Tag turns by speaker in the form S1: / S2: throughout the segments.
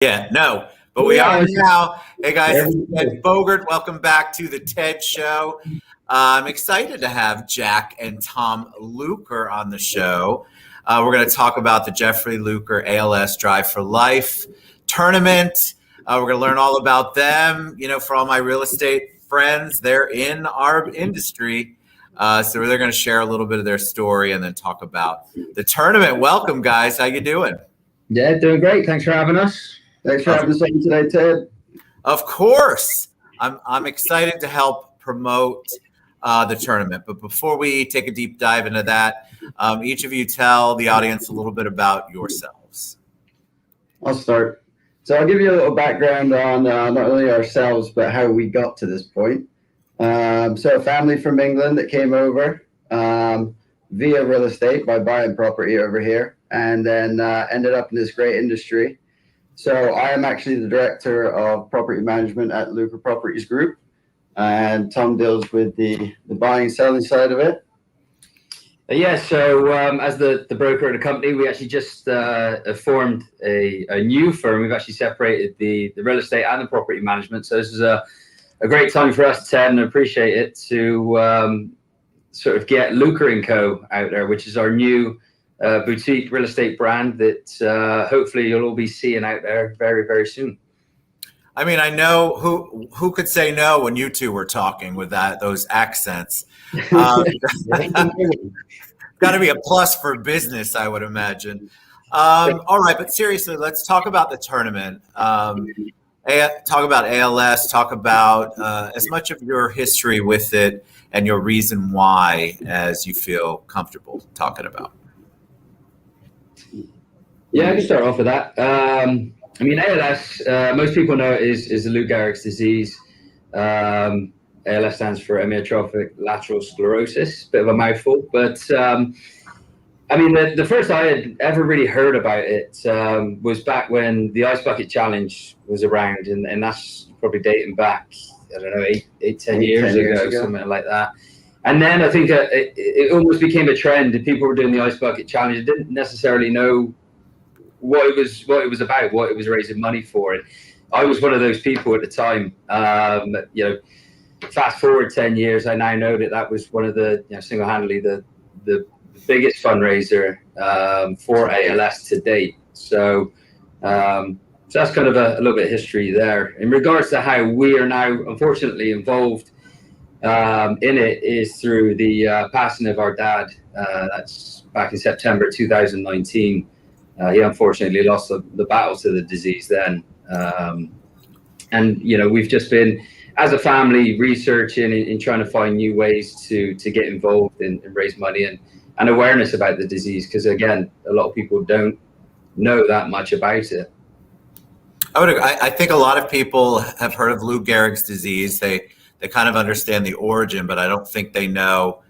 S1: Yeah, no, but we are now. Hey guys,
S2: There
S1: it's
S2: we
S1: Ted
S2: go.
S1: Bogert. Welcome back to the TED Show. I'm excited to have Jack and Tom Luker on the show. We're going to talk about the Geoffrey Luker ALS Drive for Life tournament. We're going to learn all about them. You know, for all my real estate friends, they're in our industry. So they're going to share a little bit of their story and then talk about the tournament. Welcome, guys. How you doing?
S2: Yeah, doing great. Thanks for having us.
S3: Thanks for having us on today, Ted.
S1: Of course, I'm excited to help promote the tournament. But before we take a deep dive into that, each of you tell the audience a little bit about yourselves.
S3: I'll start. So I'll give you a little background on not only ourselves, but how we got to this point. So a family from England that came over via real estate by buying property over here, and then ended up in this great industry. So I am actually the director of property management at Luker Properties Group, and Tom deals with the buying and selling side of it.
S2: So as the broker of the company, we actually just formed a new firm. We've actually separated the real estate and the property management. So this is a great time for us, Ted, and I appreciate it, to sort of get Luker & Co. out there, which is our new boutique real estate brand that hopefully you'll all be seeing out there very, very soon.
S1: I mean, I know who could say no when you two were talking with those accents. Got to be a plus for business, I would imagine. All right, but seriously, let's talk about the tournament. Talk about ALS. Talk about as much of your history with it and your reason why, as you feel comfortable talking about.
S2: Yeah, I can start off with that. I mean, ALS, most people know it is the Lou Gehrig's disease. ALS stands for amyotrophic lateral sclerosis, bit of a mouthful. But I mean, the first I had ever really heard about it was back when the Ice Bucket Challenge was around, and that's probably dating back, I don't know, 10 years ago, something like that. And then I think it almost became a trend, and people were doing the Ice Bucket Challenge and didn't necessarily know what it was about, what it was raising money for. And I was one of those people at the time. You know, fast forward 10 years, I now know that was one of the, single-handedly the biggest fundraiser for ALS to date. So that's kind of a little bit of history there. In regards to how we are now unfortunately involved in it is through the passing of our dad. That's back in September 2019. He unfortunately lost the battle to the disease then. And, we've just been, as a family, researching and trying to find new ways to get involved and raise money and awareness about the disease. Because, again, a lot of people don't know that much about it.
S1: I think a lot of people have heard of Lou Gehrig's disease. They kind of understand the origin, but I don't think they know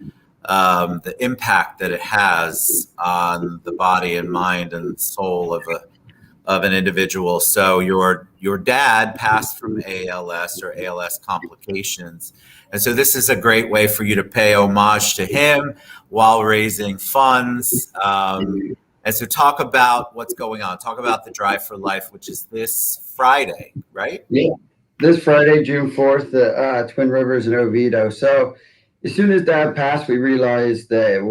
S1: the impact that it has on the body and mind and soul of an individual. So your dad passed from ALS or ALS complications, and so this is a great way for you to pay homage to him while raising funds. And so talk about what's going on. Talk about the Drive for Life, which is this Friday, right?
S3: Yeah, this Friday, June 4th, at Twin Rivers in Oviedo. So as soon as Dad passed, we realized that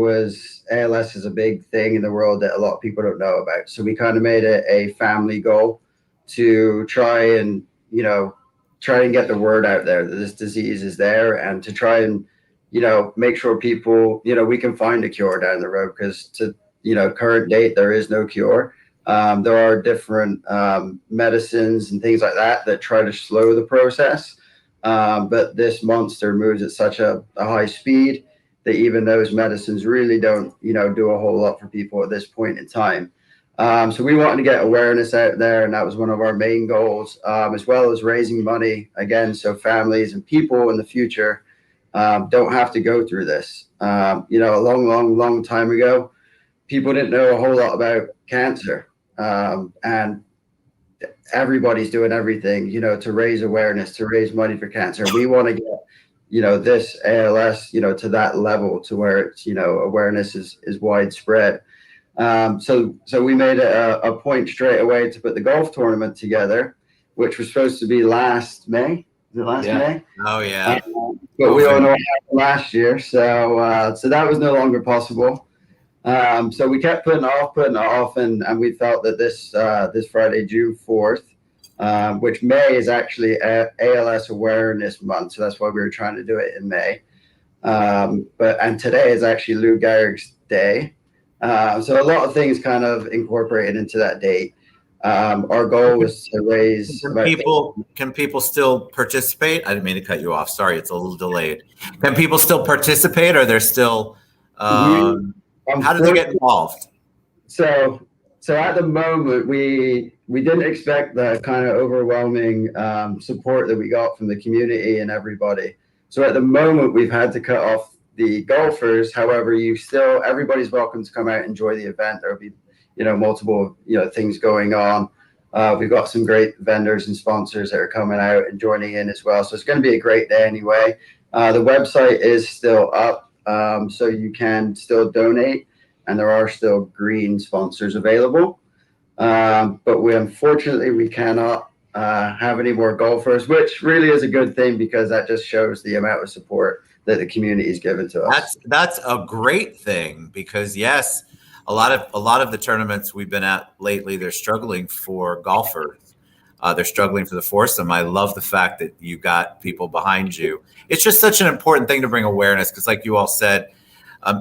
S3: ALS is a big thing in the world that a lot of people don't know about. So we kind of made it a family goal to try and get the word out there that this disease is there, and to try and, make sure people, we can find a cure down the road, because to, current date, there is no cure. There are different medicines and things like that try to slow the process. But this monster moves at such a high speed that even those medicines really don't, do a whole lot for people at this point in time. So we wanted to get awareness out there, and that was one of our main goals, as well as raising money, again, so families and people in the future don't have to go through this. A long time ago, people didn't know a whole lot about cancer, and everybody's doing everything, to raise awareness, to raise money for cancer. We want to get, this ALS, to that level, to where it's, awareness is widespread. So we made a point straight away to put the golf tournament together, which was supposed to be last May. Was it last May?
S1: Oh yeah.
S3: But we all know what happened last year, so that was no longer possible. So we kept putting it off, and we felt that this Friday, June 4th, which May is actually ALS Awareness Month, so that's why we were trying to do it in May. And today is actually Lou Gehrig's Day. So a lot of things kind of incorporated into that date. Our goal was to raise.
S1: Can people still participate? I didn't mean to cut you off. Sorry, it's a little delayed. Can people still participate, or they're still? How do they get involved?
S3: So at the moment, we didn't expect the kind of overwhelming support that we got from the community and everybody. So at the moment, we've had to cut off the golfers. However, everybody's welcome to come out and enjoy the event. There'll be, multiple, things going on. We've got some great vendors and sponsors that are coming out and joining in as well. So it's going to be a great day anyway. The website is still up, so you can still donate, and there are still green sponsors available. But unfortunately, we cannot have any more golfers, which really is a good thing, because that just shows the amount of support that the community is given to us.
S1: That's a great thing, because yes, a lot of the tournaments we've been at lately, they're struggling for golfers. They're struggling for the foursome. I love the fact that you got people behind you. It's just such an important thing to bring awareness, because like you all said,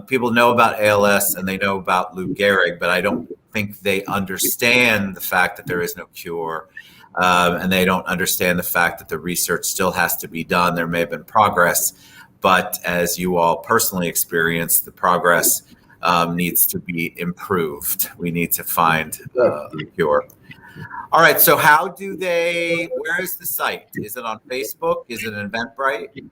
S1: people know about ALS and they know about Lou Gehrig, but I don't think they understand the fact that there is no cure. And they don't understand the fact that the research still has to be done. There may have been progress, but as you all personally experienced, the progress needs to be improved. We need to find the cure. All right. So where is the site? Is it on Facebook? Is it an Eventbrite?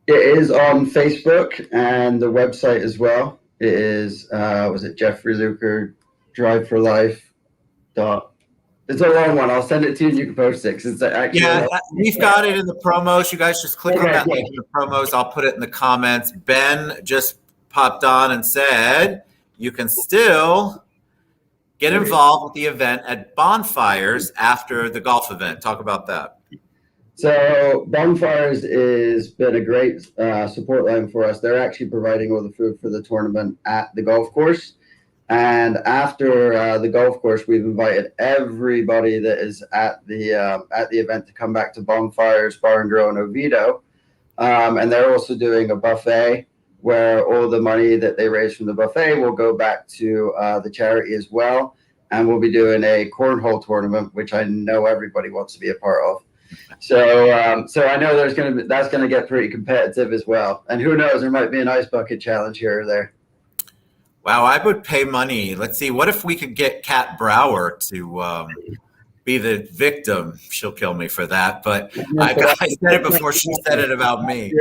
S3: It is on Facebook and the website as well. It is, was it Geoffrey Luker, Drive for Life. It's a long one. I'll send it to you and you can post it. It's actually,
S1: we've got it in the promos. You guys just click on that link in the promos. I'll put it in the comments. Ben just popped on and said you can still get involved with the event at Bonfires after the golf event. Talk about that.
S3: So Bonfires has been a great support line for us. They're actually providing all the food for the tournament at the golf course. And after the golf course, we've invited everybody that is at the event to come back to Bonfires Bar and Grill in Oviedo. And they're also doing a buffet where all the money that they raise from the buffet will go back to the charity as well. And we'll be doing a cornhole tournament, which I know everybody wants to be a part of. So I know that's going to get pretty competitive as well. And who knows, there might be an ice bucket challenge here or there.
S1: Wow, I would pay money. Let's see. What if we could get Kat Brower to be the victim? She'll kill me for that. But I said it before she said it about me.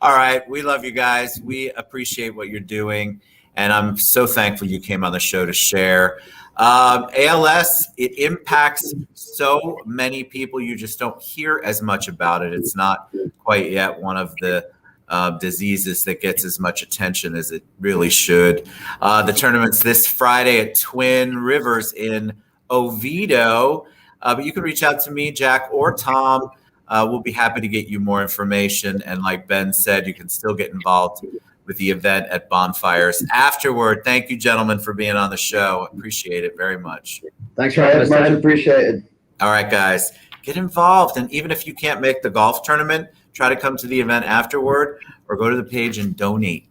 S1: All right. We love you guys. We appreciate what you're doing. And I'm so thankful you came on the show to share. ALS, it impacts so many people. You just don't hear as much about it. It's not quite yet one of the diseases that gets as much attention as it really should. The tournament's this Friday at Twin Rivers in Oviedo. But you can reach out to me, Jack, or Tom. We'll be happy to get you more information. And like Ben said, you can still get involved with the event at Bonfires afterward. Thank you, gentlemen, for being on the show. Appreciate it very much.
S3: Thanks for having us. Much appreciated.
S1: All right, guys, get involved. And even if you can't make the golf tournament, try to come to the event afterward or go to the page and donate.